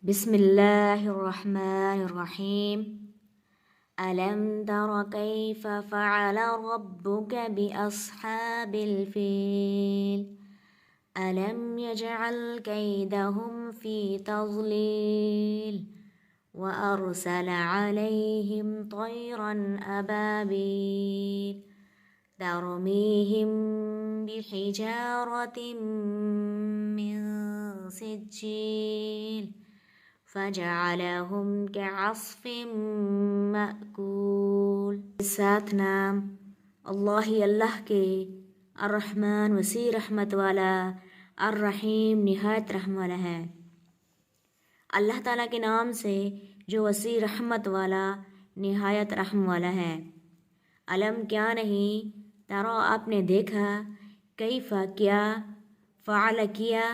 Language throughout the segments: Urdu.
بسم الله الرحمن الرحيم. ألم تر كيف فعل ربك بأصحاب الفيل ألم يجعل كيدهم في تضليل وأرسل عليهم طيرا أبابيل ترميهم بحجارة من سجيل فجعلهم كعصف مأكول۔ ساتھ نام اللہ ہی اللہ کے، الرحمن وسیع رحمت والا، الرحیم نہایت رحم والا ہے۔ اللہ تعالیٰ کے نام سے جو وسیع رحمت والا نہایت رحم والا ہے۔ علم کیا نہیں، ترا آپ نے دیکھا، کیف کیا، فعل کیا،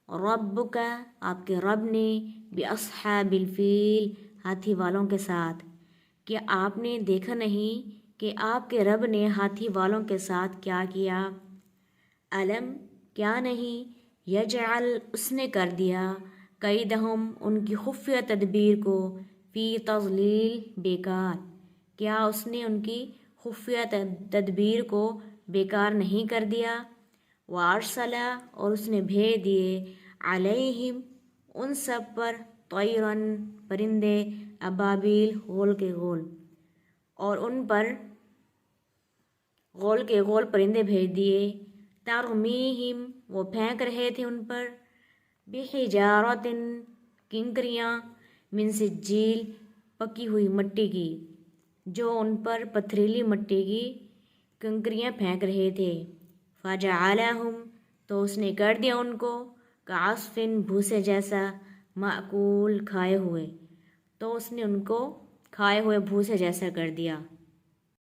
رب کا آپ کے رب نے، باصحاب الفیل ہاتھی والوں کے ساتھ۔ کیا آپ نے دیکھا نہیں کہ آپ کے رب نے ہاتھی والوں کے ساتھ کیا کیا؟ علم کیا نہیں، یجعل اس نے کر دیا، قیدہم ان کی خفیہ تدبیر کو، فی تضلیل بیکار، کیا اس نے ان کی خفیہ تدبیر کو بیکار نہیں کر دیا؟ وارسلہ اور اس نے بھیج دیے، علیہم ان سب پر، طیرن پرندے، ابابیل غول کے غول، اور ان پر غول کے غول پرندے بھیج دیے، ترمیہم وہ پھینک رہے تھے ان پر، بحجارۃ کنکریاں، من سجیل پکی ہوئی مٹی کی، جو ان پر پتھریلی مٹی کی کنکریاں پھینک رہے تھے، فجعلہم تو اس نے کر دیا ان کو، کعصف بھوسے جیسا، مأکول کھائے ہوئے، تو اس نے ان کو کھائے ہوئے بھوسے جیسا کر دیا۔